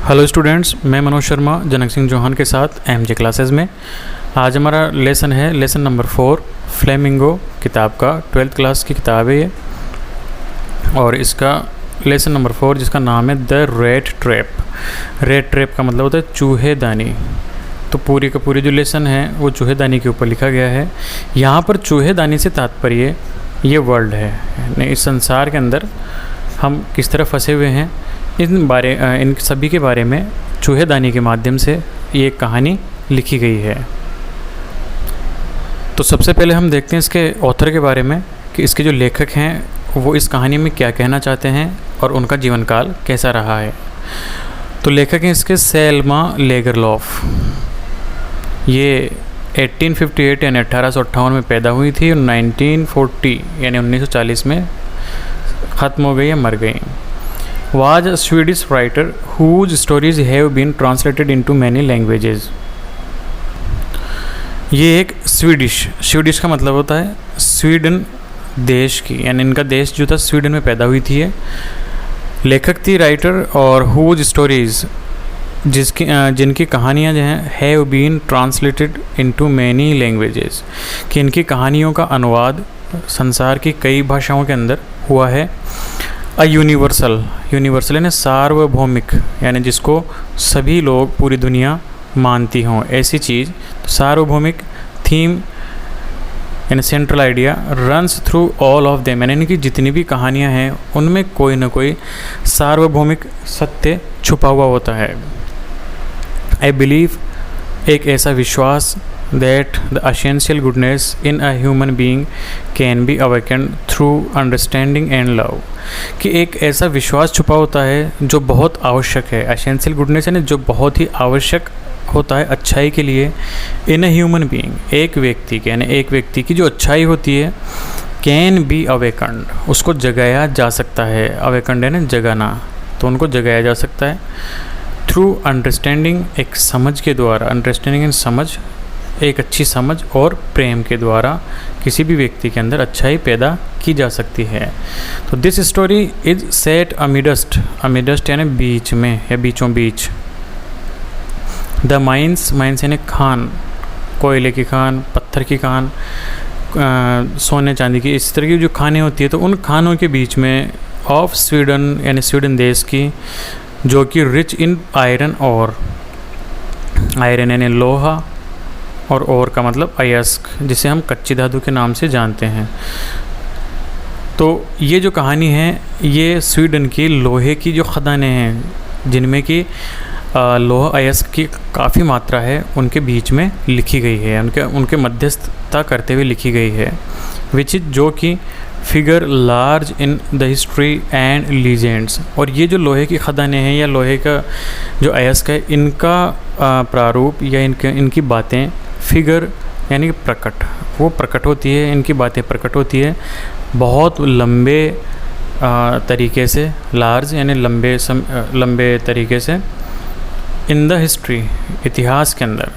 Hello students, मैं मनोज शर्मा जनक सिंह चौहान के साथ एमजे क्लासेस में। आज हमारा लेसन है लेसन नंबर 4 फ्लेमिंगो किताब का 12th क्लास की किताब है ये। और इसका लेसन नंबर 4 जिसका नाम है the rate trap. Rate trap का मतलब होता है चूहेदानी। तो पूरी का पूरी जो लेसन है वो चूहेदानी के ऊपर लिखा गया है। यहाँ पर चूहेदानी से तात्पर्य ये वर्ल्ड है, यानी इस संसार के अंदर हम किस तरह फंसे हुए हैं इन सभी के बारे में चूहेदानी के माध्यम से ये कहानी लिखी गई है। तो सबसे पहले हम देखते हैं इसके ऑथर के बारे में कि इसके जो लेखक हैं वो इस कहानी में क्या कहना चाहते हैं और उनका जीवन काल कैसा रहा है। तो लेखक हैं इसके सेल्मा लेगरलॉफ। ये 1858 यानी 1858 में पैदा हुई थी और 1940 यानी 1940 में ख़त्म हो गई या मर गई। Was a Swedish writer whose stories have been translated into many languages। ये एक स्वीडिश का मतलब होता है स्वीडन देश की, यानी इनका देश जो था स्वीडन में पैदा हुई थी। लेखक थी राइटर और whose stories जिनकी कहानियाँ जो हैं have been translated into many languages, कि इनकी कहानियों का अनुवाद संसार की कई भाषाओं के अंदर हुआ है। यूनिवर्सल यानी सार्वभौमिक, यानी जिसको सभी लोग पूरी दुनिया मानती हों ऐसी चीज़। तो सार्वभौमिक थीम यानी central idea runs through all of them, यानी इनकी जितनी भी कहानियां हैं उनमें कोई ना कोई सार्वभौमिक सत्य छुपा हुआ होता है। आई बिलीव, एक ऐसा विश्वास that the essential goodness in a human being can be awakened through understanding and love, कि एक ऐसा विश्वास छुपा होता है जो बहुत आवश्यक है। essential goodness यानी जो बहुत ही आवश्यक होता है अच्छाई के लिए। in a human being, एक व्यक्ति के यानी एक व्यक्ति की जो अच्छाई होती है can be awakened, उसको जगाया जा सकता है। awakened यानी जगाना, तो उनको जगाया जा सकता है through understanding, एक समझ के द्वारा। understanding यानी समझ, एक अच्छी समझ और प्रेम के द्वारा किसी भी व्यक्ति के अंदर अच्छाई पैदा की जा सकती है। तो this story is set amidst यानी बीच में या बीचों बीच। द माइंस यानी खान, कोयले की खान, पत्थर की खान, सोने चांदी की, इस तरह की जो खानें होती है तो उन खानों के बीच में ऑफ स्वीडन यानी स्वीडन देश की, जो कि रिच इन आयरन और, आयरन यानी लोहा और ओर का मतलब अयस्क, जिसे हम कच्ची धातु के नाम से जानते हैं। तो ये जो कहानी है ये स्वीडन की लोहे की जो खदानें हैं जिनमें कि लोहा अयस्क की काफ़ी मात्रा है उनके बीच में लिखी गई है, उनके मध्यस्थता करते हुए लिखी गई है। विच इज जो कि figure large in the history and legends. और ये जो लोहे की खदानें हैं या लोहे का जो अयस्क है इनका प्रारूप या इनकी बातें, फिगर यानी प्रकट, वो प्रकट होती है, इनकी बातें प्रकट होती है बहुत लंबे तरीके से। लार्ज यानी लंबे तरीके से। इन द हिस्ट्री, इतिहास के अंदर,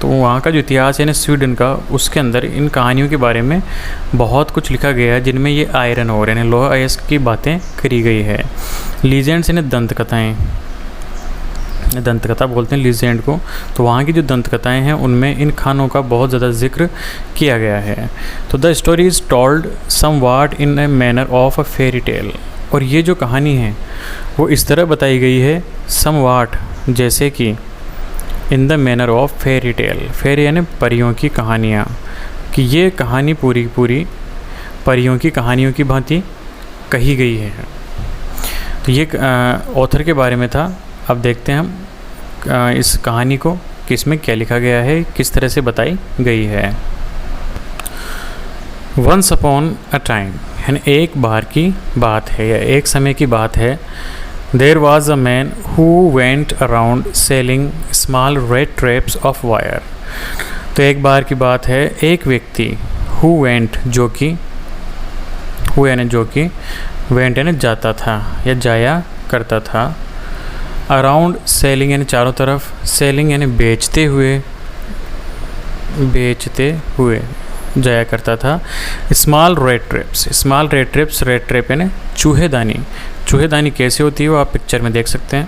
तो वहाँ का जो इतिहास है ना स्वीडन का, उसके अंदर इन कहानियों के बारे में बहुत कुछ लिखा गया है जिनमें ये आयरन और यानी लोहा अयस्क की बातें करी गई है। लीजेंड्स यानी दंतकथाएँ, दंतकथा बोलते हैं लीजेंड को। तो वहाँ की जो दंतकथाएँ हैं उनमें इन खानों का बहुत ज़्यादा जिक्र किया गया है। तो the story is told somewhat in a manner of a fairy tale. और ये जो कहानी है वो इस तरह बताई गई है सम वाट, जैसे कि in the manner of fairy tale, fairy यानी परियों की कहानियाँ, कि ये कहानी पूरी परियों की कहानियों की भांति कही गई है। तो ये ऑथर के बारे में था। अब देखते हैं हम इस कहानी को कि इसमें क्या लिखा गया है, किस तरह से बताई गई है। वंस अपॉन अ टाइम यानी एक बार की बात है या एक समय की बात है। There was a man who went around selling small red traps of wire. तो एक बार की बात है, एक व्यक्ति हु वेंट जो कि, हु यानी जो कि, वेंट यानी जाता था या जाया करता था। अराउंड सेलिंग यानी चारों तरफ, सेलिंग यानी बेचते हुए जाया करता था। Small red traps, red trap यानी चूहेदानी। चूहेदानी कैसे होती है वो आप पिक्चर में देख सकते हैं।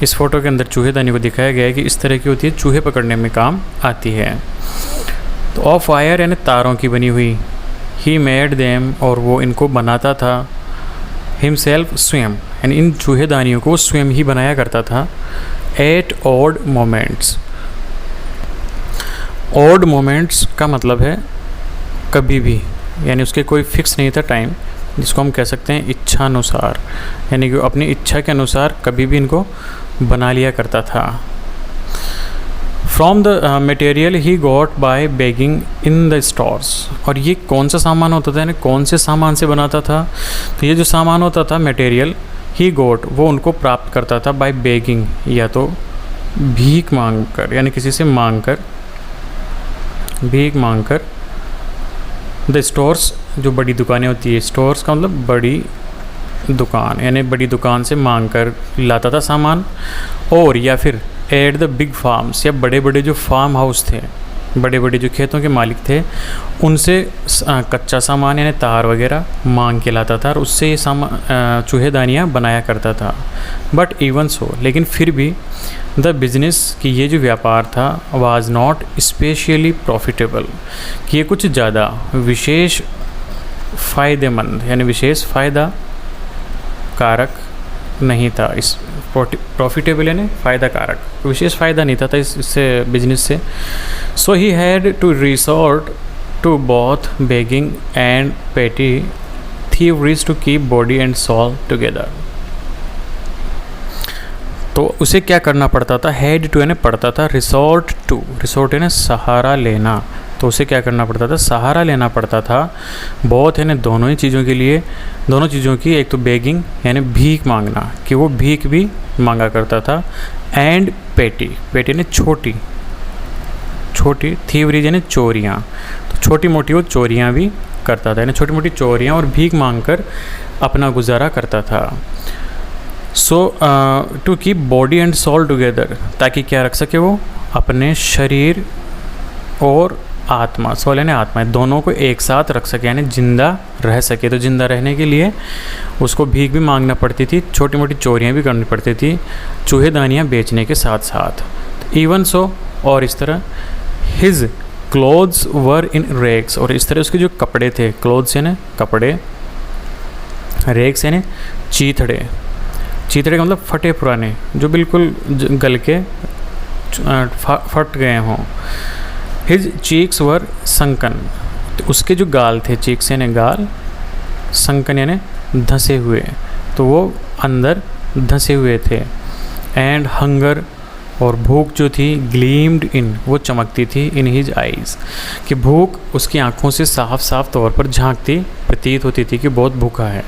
इस फोटो के अंदर चूहेदानी को दिखाया गया है कि इस तरह की होती है, चूहे पकड़ने में काम आती है। तो ऑफ वायर यानी तारों की बनी हुई, ही मेड देम और वो इनको बनाता था, हिमसेल्फ स्वयं यानी इन चूहेदानियों को स्वयं ही बनाया करता था। At odd moments, odd moments का मतलब है कभी भी, यानी उसके कोई फिक्स नहीं था टाइम, जिसको हम कह सकते हैं इच्छानुसार, यानी कि अपनी इच्छा के अनुसार कभी भी इनको बना लिया करता था। From the material he got by begging in the stores, और ये कौन सा सामान होता था, यानी कौन से सामान से बनाता था, तो ये जो सामान होता था मटेरियल, ही गॉट वो उनको प्राप्त करता था बाय बेगिंग, या तो भीख मांग कर, यानी किसी से मांग कर, भीख मांग कर। द स्टोर्स जो बड़ी दुकानें होती है, स्टोर्स का मतलब बड़ी दुकान, यानी बड़ी दुकान से मांग कर लाता था सामान। और या फिर एट द बिग फार्म्स, या बड़े बड़े जो फार्म हाउस थे, बड़े बड़े जो खेतों के मालिक थे, उनसे कच्चा सामान यानी तार वगैरह मांग के लाता था और उससे ये सामान चूहेदानियाँ बनाया करता था। बट इवन सो, लेकिन फिर भी द बिजनेस कि ये जो व्यापार था वाज नॉट स्पेशली प्रॉफिटेबल, कि ये कुछ ज़्यादा विशेष फ़ायदेमंद यानी विशेष फ़ायदा कारक नहीं था। इस प्रॉफिटेबल यानी फ़ायदा कारक, विशेष फ़ायदा नहीं था इससे बिजनेस से। So he had to resort to both begging and petty thieveries to keep body and soul together. तो उसे क्या करना पड़ता था, हैड टू यानी पड़ता था, रिसोर्ट टू, रिसोर्ट यानी सहारा लेना, तो उसे क्या करना पड़ता था, सहारा लेना पड़ता था। बहुत यानी दोनों ही चीज़ों के लिए, दोनों चीज़ों की, एक तो बेगिंग यानी भीख मांगना, कि वो भीख भी मांगा करता था, एंड पेटी, पेटी यानी छोटी छोटी, थीवरी यानी चोरियाँ, तो छोटी मोटी वो चोरियाँ भी करता था, यानी छोटी मोटी चोरियाँ और भीख मांग कर अपना गुजारा करता था। So to keep body and soul together, ताकि क्या रख सके वो, अपने शरीर और आत्मा, सोल यानी आत्मा, दोनों को एक साथ रख सके, यानी जिंदा रह सके। तो जिंदा रहने के लिए उसको भीख भी मांगना पड़ती थी, छोटी मोटी चोरियाँ भी करनी पड़ती थी, चूहेदानियाँ बेचने के साथ साथ। इवन सो, और इस तरह his clothes were in rags, और इस तरह उसके जो कपड़े थे, क्लोथ्स यानी कपड़े, रेक्स यानी चीथड़े, चीथड़े का मतलब फटे पुराने, जो बिल्कुल गल के फट गए हों। हिज चीक्स वर संकन, तो उसके जो गाल थे, चीक्स यानी गाल, संकन यानी धंसे हुए, तो वो अंदर धंसे हुए थे। एंड हंगर, और भूख जो थी, ग्लीम्ड इन, वो चमकती थी, इन हिज आइज़, कि भूख उसकी आँखों से साफ साफ तौर पर झांकती प्रतीत होती थी कि बहुत भूखा है।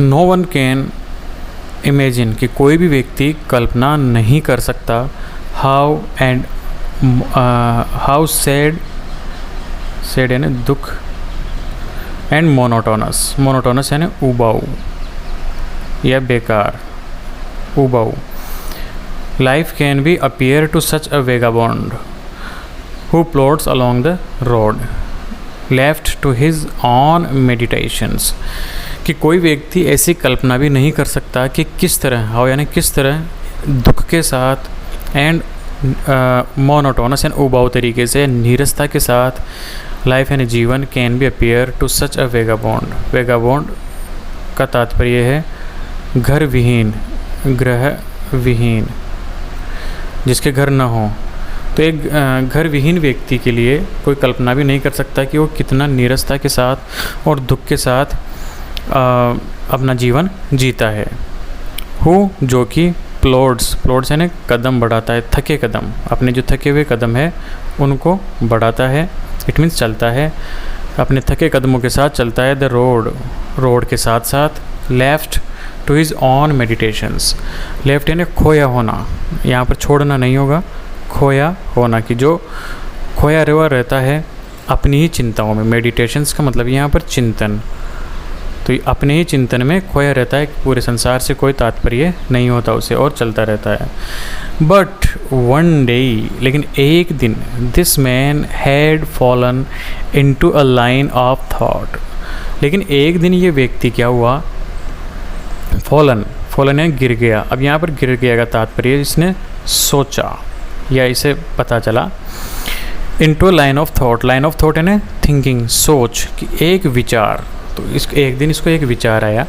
नो वन कैन इमेजिन, कि कोई भी व्यक्ति कल्पना नहीं कर सकता, how and how sad, sad यानी दुख, एंड मोनोटोनस, मोनोटोनस यानी उबाऊ या बेकार, उबाऊ, life can be appear to such a vagabond who plods along the road left to his own meditations, कि कोई व्यक्ति ऐसी कल्पना भी नहीं कर सकता कि किस तरह, हाउ यानी किस तरह दुख के साथ, एंड मोनोटोनस यानी उबाऊ तरीके से, नीरसता के साथ, लाइफ यानी जीवन, can be appear to such a vagabond, vagabond का तात्पर्य है घर विहीन, ग्रह विहीन, जिसके घर न हो। तो एक घर विहीन व्यक्ति के लिए कोई कल्पना भी नहीं कर सकता कि वो कितना नीरसता के साथ और दुख के साथ अपना जीवन जीता है। हु, जो कि प्लॉट्स, प्लॉट्स यानी कदम बढ़ाता है, थके कदम, अपने जो थके हुए कदम है उनको बढ़ाता है, इट मीन्स चलता है, अपने थके कदमों के साथ चलता है। द रोड, रोड के साथ साथ, left to his own meditations, left यानी खोया होना, यहाँ पर छोड़ना नहीं होगा, खोया होना, कि जो खोया हुआ रहता है अपनी ही चिंताओं में, मेडिटेशंस का मतलब यहाँ पर चिंतन, तो अपने ही चिंतन में खोया रहता है, पूरे संसार से कोई तात्पर्य नहीं होता उसे और चलता रहता है। बट वन डे, लेकिन एक दिन, this man had fallen into a line of thought, लेकिन एक दिन ये व्यक्ति क्या हुआ, फॉलन, फॉलन है गिर गया। अब यहाँ पर गिर गया का तात्पर्य इसने सोचा या इसे पता चला। Into line of thought, line of thought है ना थिंकिंग, सोच कि एक विचार। तो एक दिन इसको एक विचार आया।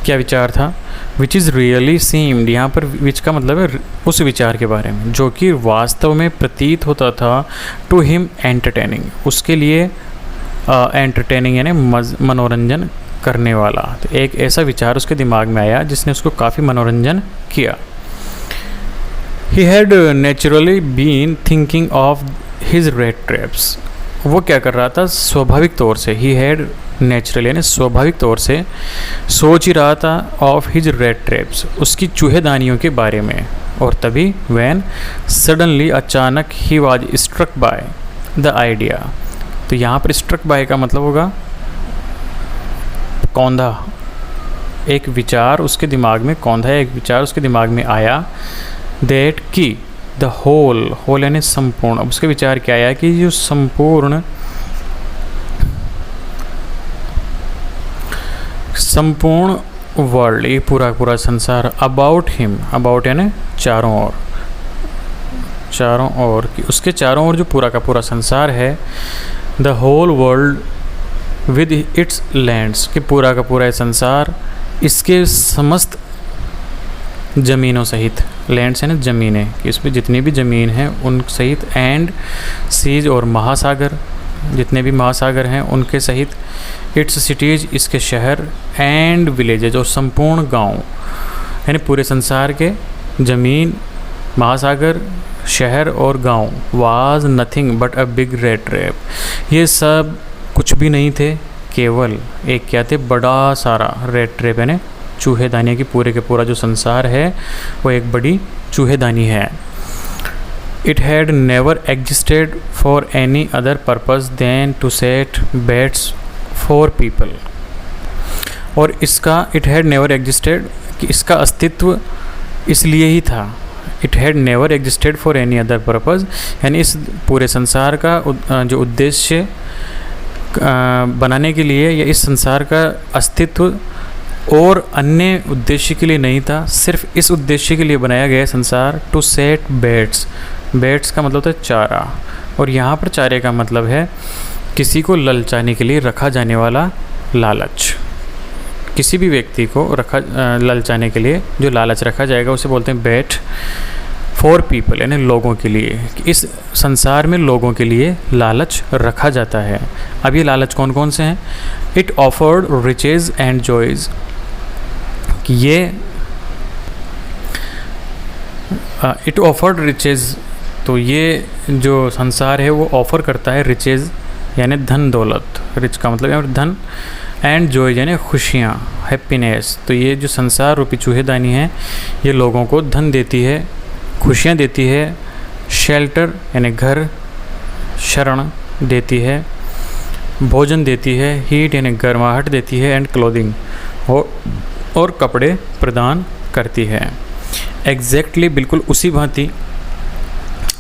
क्या विचार था? विच इज़ रियली सीम्ड, यहाँ पर विच का मतलब है उस विचार के बारे में जो कि वास्तव में प्रतीत होता था टू हिम एंटरटेनिंग, उसके लिए एंटरटेनिंग यानी मनोरंजन करने वाला। तो एक ऐसा विचार उसके दिमाग में आया जिसने उसको काफ़ी मनोरंजन किया। He had naturally been thinking of his red traps, वो क्या कर रहा था स्वाभाविक तौर से, ही हैड नेचुरली यानी स्वाभाविक तौर से सोच ही रहा था ऑफ हिज रेड ट्रैप्स, उसकी चूहेदानियों के बारे में। और तभी वैन सडनली अचानक he was struck by the idea. तो यहाँ पर स्ट्रक बाय का मतलब होगा कौंधा, एक विचार उसके दिमाग में कौंधा, एक विचार उसके दिमाग में आया। दैट की द होल, होल यानी संपूर्ण। अब उसके विचार क्या आया कि जो संपूर्ण वर्ल्ड, ये पूरा संसार, अबाउट हिम, अबाउट यानी चारों ओर कि उसके चारों ओर जो पूरा का पूरा संसार है, the whole world with its lands, कि पूरा का पूरा संसार इसके समस्त ज़मीनों सहित, लैंड्स है ना ज़मीनें, कि इसमें जितनी भी ज़मीन है उन सहित, एंड सीज और महासागर, जितने भी महासागर हैं उनके सहित, इट्स सिटीज़ इसके शहर, एंड विलेजेज और संपूर्ण गांव, यानी पूरे संसार के ज़मीन, महासागर, शहर और गांव, was nothing but a big red trap, ये सब कुछ भी नहीं थे, केवल एक क्या थे, बड़ा सारा रेड ट्रैप यानी चूहेदानी की पूरे के पूरा जो संसार है वो एक बड़ी चूहेदानी है। It had never existed for any other purpose than to set baits for people, और इसका इट हैड नेवर एग्जिस्टेड कि इसका अस्तित्व इसलिए ही था, it had never existed for any other purpose, यानी इस पूरे संसार का जो उद्देश्य बनाने के लिए या इस संसार का अस्तित्व और अन्य उद्देश्य के लिए नहीं था, सिर्फ इस उद्देश्य के लिए बनाया गया संसार। टू सेट बेड्स, बेड्स का मतलब होता है चारा, और यहाँ पर चारे का मतलब है किसी को ललचाने के लिए रखा जाने वाला लालच। किसी भी व्यक्ति को ललचाने के लिए जो लालच रखा जाएगा उसे बोलते हैं बेट फॉर पीपल, यानी लोगों के लिए, कि इस संसार में लोगों के लिए लालच रखा जाता है। अब ये लालच कौन कौन से हैं? It offered riches and joys, कि ये इट ऑफर्ड रिचेज, तो ये जो संसार है वो ऑफ़र करता है रिचेज यानी धन दौलत, रिच का मतलब है धन, एंड जॉय यानी खुशियाँ, हैप्पीनेस। तो ये जो संसार रूपी चूहेदानी है ये लोगों को धन देती है, खुशियाँ देती है, शेल्टर यानी घर, शरण देती है, भोजन देती है, हीट यानी गर्माहट देती है, एंड क्लोथिंग और कपड़े प्रदान करती है। एग्जैक्टली बिल्कुल उसी भांति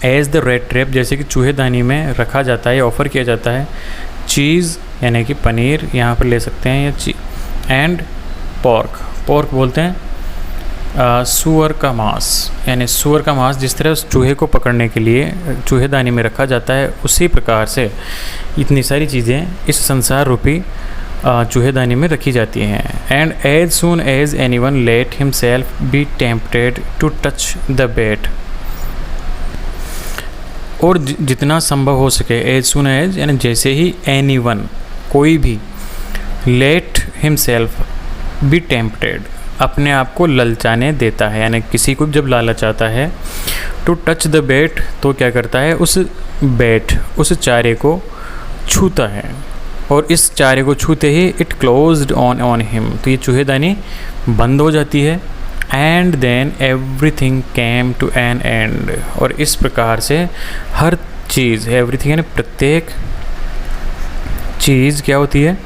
एज द रेड ट्रैप, जैसे कि चूहेदानी में रखा जाता है, ऑफ़र किया जाता है चीज़ यानी कि पनीर यहाँ पर ले सकते हैं, या एंड पोर्क, पोर्क बोलते हैं सूअर का मांस, यानी सूअर का मांस जिस तरह उस चूहे को पकड़ने के लिए चूहेदानी में रखा जाता है, उसी प्रकार से इतनी सारी चीज़ें इस संसार रूपी चूहेदानी में रखी जाती हैं। And as soon as any one let himself be tempted to touch the bait, और जितना संभव हो सके, एज सून एज यानी जैसे ही, एनी वन कोई भी, लेट हिमसेल्फ बी टेम्पटेड अपने आप को ललचाने देता है, यानी किसी को जब लालच आता है, टू टच द बेट तो क्या करता है, उस बेट उस चारे को छूता है, और इस चारे को छूते ही इट क्लोज्ड ऑन हिम, तो ये चूहेदानी बंद हो जाती है। And then everything came to an end, और इस प्रकार से हर चीज़, एवरीथिंग यानी प्रत्येक चीज़ क्या होती है,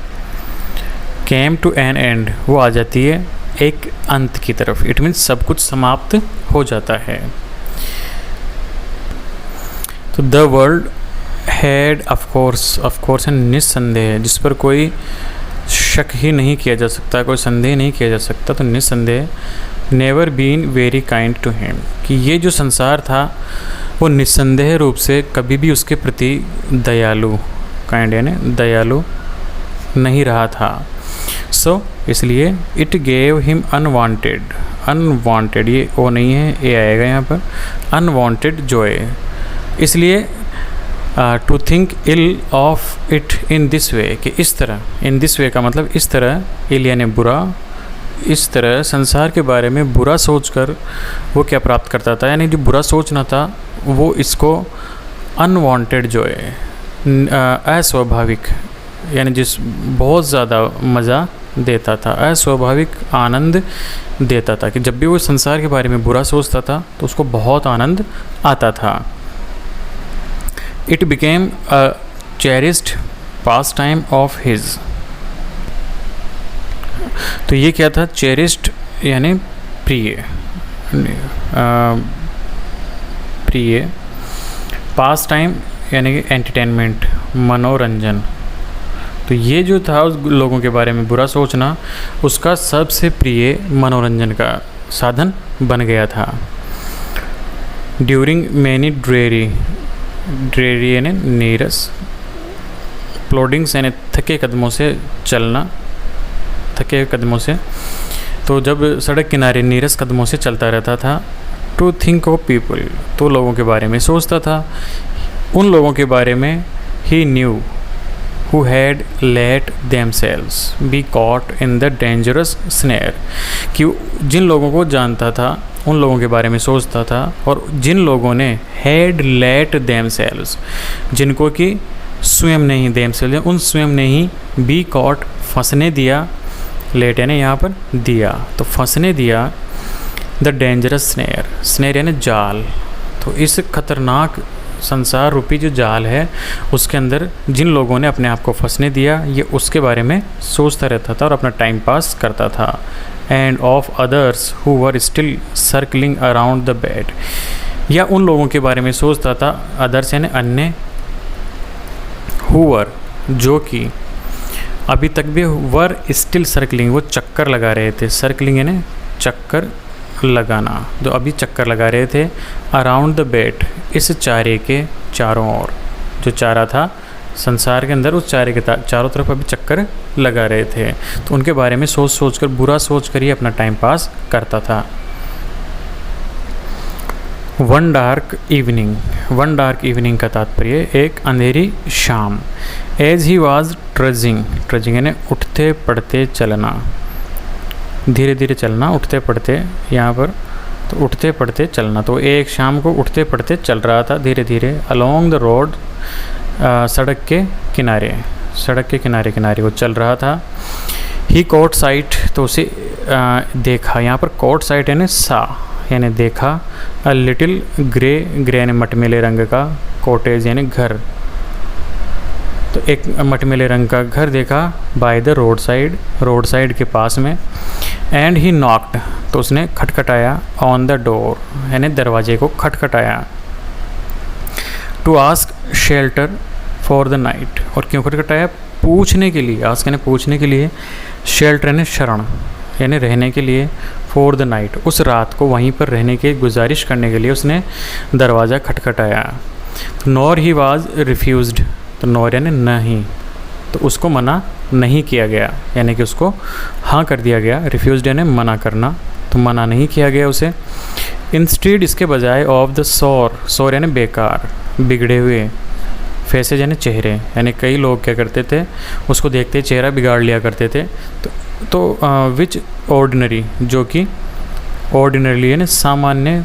कैम टू एन एंड, वो आ जाती है एक अंत की तरफ। इट मीन्स सब कुछ समाप्त हो जाता है। तो द वर्ल्ड हैड ऑफकोर्स है निस्संदेह, जिस पर कोई शक ही नहीं किया जा सकता, कोई संदेह नहीं किया जा सकता, तो निस्संदेह never been very kind to him, कि ये जो संसार था वो निस्संदेह रूप से कभी भी उसके प्रति दयालु, काइंड यानी दयालु नहीं रहा था। सो इसलिए it gave him unwanted, unwanted ये ओ नहीं है, ए आएगा यहाँ पर, अनवांटेड जॉय। इसलिए to think ill of it in this way, कि इस तरह, इन दिस वे का मतलब इस तरह, इल यानी बुरा, इस तरह संसार के बारे में बुरा सोचकर वो क्या प्राप्त करता था, यानी जो बुरा सोचना था वो इसको अनवांटेड जॉय, अस्वाभाविक, यानी जिस बहुत ज़्यादा मज़ा देता था, अस्वाभाविक आनंद देता था, कि जब भी वो संसार के बारे में बुरा सोचता था तो उसको बहुत आनंद आता था। It became a cherished pass time of his, तो ये क्या था, चेरिस्ड यानी प्रिय, प्रिय, पास टाइम यानी कि एंटरटेनमेंट, मनोरंजन। तो ये जो था उस लोगों के बारे में बुरा सोचना उसका सबसे प्रिय मनोरंजन का साधन बन गया था। ड्यूरिंग मैनी ड्रेरी, ड्रेरी यानी नीरस, प्लोडिंग्स यानी थके कदमों से चलना, थके कदमों से, तो जब सड़क किनारे नीरस कदमों से चलता रहता था। टू थिंक ऑफ पीपल, तो लोगों के बारे में सोचता था, उन लोगों के बारे में ही new who had let themselves be caught in the dangerous snare, कि जिन लोगों को जानता था उन लोगों के बारे में सोचता था, और जिन लोगों ने had let themselves, जिनको कि स्वयं नहीं, themselves उन स्वयं ने ही be caught फंसने दिया, let यानी यहाँ पर दिया, तो फंसने दिया, the dangerous snare, snare यानी जाल, तो इस खतरनाक संसार रूपी जो जाल है उसके अंदर जिन लोगों ने अपने आप को फंसने दिया, ये उसके बारे में सोचता रहता था और अपना टाइम पास करता था। End of others who were still circling around the bed, या उन लोगों के बारे में सोचता था, अदर्स यानी अन्य, हु वर जो कि अभी तक भी, वर स्टिल सर्कलिंग वो चक्कर लगा रहे थे, सर्कलिंग यानी चक्कर लगाना, जो अभी चक्कर लगा रहे थे, अराउंड द बेड इस चारे के चारों ओर, जो चारा था संसार के अंदर उस चारे के चारों तरफ अभी चक्कर लगा रहे थे, तो उनके बारे में सोच सोच कर, बुरा सोच कर ही अपना टाइम पास करता था। One dark evening, one dark evening का तात्पर्य एक अंधेरी शाम। एज ही वाज ट्रजिंग, ट्रजिंग यानी उठते पड़ते चलना, धीरे धीरे चलना, उठते पड़ते यहाँ पर, तो उठते पड़ते चलना, तो एक शाम को उठते पड़ते चल रहा था धीरे धीरे, अलोंग द रोड, सड़क के किनारे, सड़क के किनारे किनारे वो चल रहा था। ही कॉट साइट, तो उसे देखा, यहाँ पर कॉट साइट यानी सा यानी देखा, अ लिटिल ग्रे, ग्रे यानी मटमेले रंग का, कॉटेज यानी घर, तो एक मटमेले रंग का घर देखा, by the road side, road side के पास में। एंड ही नॉक्ड, तो उसने खटखटाया, ऑन द डोर यानी दरवाजे को खटखटाया। To ask shelter for the night, और क्यों खटखटाया, पूछने के लिए, आस्क यानी पूछने के लिए, शेल्टर यानी शरण यानी रहने के लिए, फॉर द नाइट उस रात को वहीं पर रहने की गुजारिश करने के लिए उसने दरवाज़ा खटखटाया। नॉर ही वाज रिफ्यूज्ड, तो नॉर यानी नहीं, तो उसको मना नहीं किया गया, यानी कि उसको हाँ कर दिया गया, रिफ्यूज्ड यानी मना करना, तो मना नहीं किया गया उसे। इंस्टेड इसके बजाय, ऑफ द सौर, सौर यानी बेकार, बिगड़े हुए, फेसेज यानी चेहरे, यानी कई लोग क्या करते थे, उसको देखते चेहरा बिगाड़ लिया करते थे, तो विच ऑर्डिनरी, जो कि ऑर्डिनरली यानी सामान्य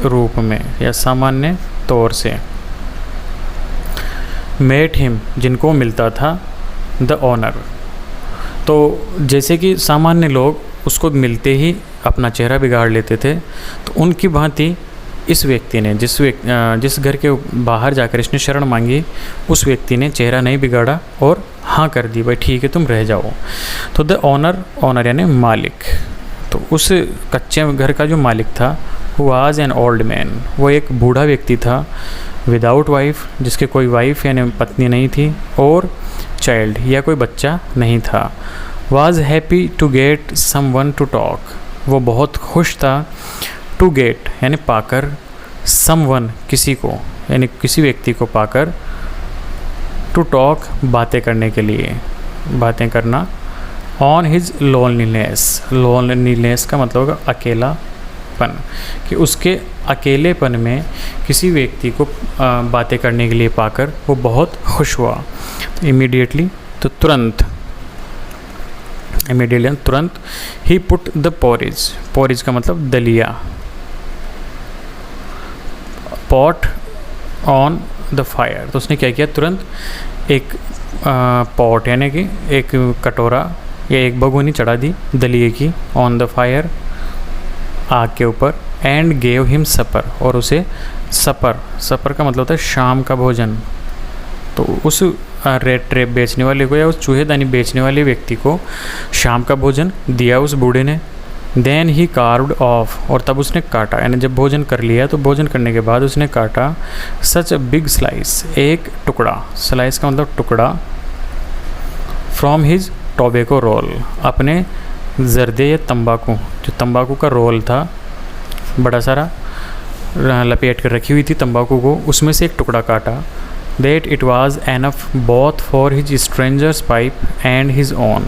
रूप में या सामान्य तौर से, मेट हिम जिनको मिलता था, द ऑनर, तो जैसे कि सामान्य लोग उसको मिलते ही अपना चेहरा बिगाड़ लेते थे, तो उनकी भांति इस व्यक्ति ने, जिस घर के बाहर जाकर इसने शरण मांगी, उस व्यक्ति ने चेहरा नहीं बिगाड़ा और हाँ कर दी, भाई ठीक है तुम रह जाओ। तो द ऑनर, ऑनर यानी मालिक, तो उस कच्चे घर का जो मालिक था, वाज एन ओल्ड मैन, वो एक बूढ़ा व्यक्ति था, विदाउट वाइफ, जिसके कोई वाइफ यानी पत्नी नहीं थी, और चाइल्ड या कोई बच्चा नहीं था। Was happy to get someone to talk, वो बहुत खुश था टू गेट यानी पाकर, समवन किसी को यानी किसी व्यक्ति को पाकर, टू टॉक बातें करने के लिए, बातें करना, ऑन हिज लोनलीनेस, लोनलीनेस का मतलब होगा अकेलापन, कि उसके अकेलेपन में किसी व्यक्ति को बातें करने के लिए पाकर वो बहुत खुश हुआ। इमीडिएटली तो तुरंत, इमीडिएटली तुरंत, ही पुट द पोरिज, पोरिज का मतलब दलिया, पॉट ऑन द फायर, तो उसने क्या किया, तुरंत एक पॉट यानी कि एक कटोरा या एक भगोनी चढ़ा दी दलिए की, ऑन द फायर, आग के ऊपर, एंड गेव हिम सपर, और उसे सपर, सपर का मतलब होता है शाम का भोजन, तो उस रेड ट्रेप बेचने वाले को या उस चूहेदानी बेचने वाले व्यक्ति को शाम का भोजन दिया उस बूढ़े ने। देन ही कार्व्ड ऑफ, और तब उसने काटा, यानी जब भोजन कर लिया तो भोजन करने के बाद उसने काटा, सच अ बिग स्लाइस, एक टुकड़ा, स्लाइस का मतलब टुकड़ा, फ्रॉम हिज टोबैको रोल, अपने जर्दे या तंबाकू, जो तंबाकू का रोल था बड़ा सारा लपेट कर रखी हुई थी तंबाकू को, उसमें से एक टुकड़ा काटा। That it was enough both for his strangers pipe and his own,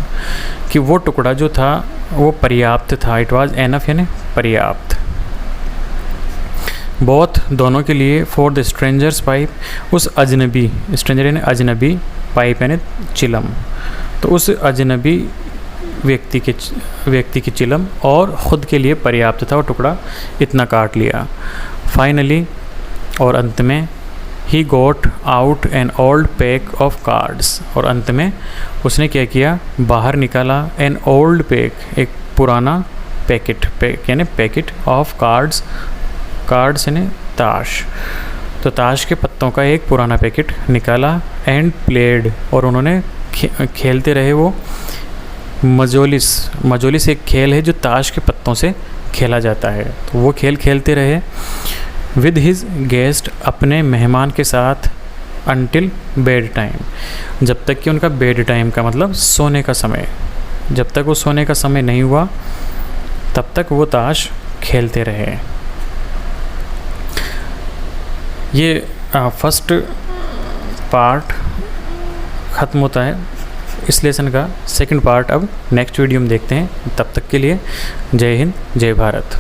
कि वो टुकड़ा जो था वो पर्याप्त था, इट वाज एनफ यानी पर्याप्त, बोथ दोनों के लिए, फॉर द स्ट्रेंजर्स पाइप, उस अजनबी, स्ट्रेंजर यानी अजनबी, पाइप यानी चिलम, तो उस अजनबी व्यक्ति की चिलम, और ख़ुद के लिए पर्याप्त था वो टुकड़ा, इतना काट लिया। फाइनली, और अंत में, he got out an old pack of cards, और अंत में उसने क्या किया, बाहर निकाला एन ओल्ड पैक, एक पुराना पैकेट, पैक यानी पैकेट ऑफ कार्ड्स, कार्ड्स यानी ताश, तो ताश के पत्तों का एक पुराना पैकेट निकाला, एंड प्लेड, और उन्होंने खेलते रहे वो मजोलिस, मजोलिस एक खेल है जो ताश के पत्तों से खेला जाता है, तो वो खेल खेलते रहे विद हिज गेस्ट, अपने मेहमान के साथ, अनटिल बेड टाइम, जब तक कि उनका बेड टाइम का मतलब सोने का समय, जब तक वो सोने का समय नहीं हुआ तब तक वो ताश खेलते रहे। ये फर्स्ट पार्ट ख़त्म होता है इस लेसन का। सेकंड पार्ट अब नेक्स्ट वीडियो में देखते हैं। तब तक के लिए जय हिंद, जय भारत।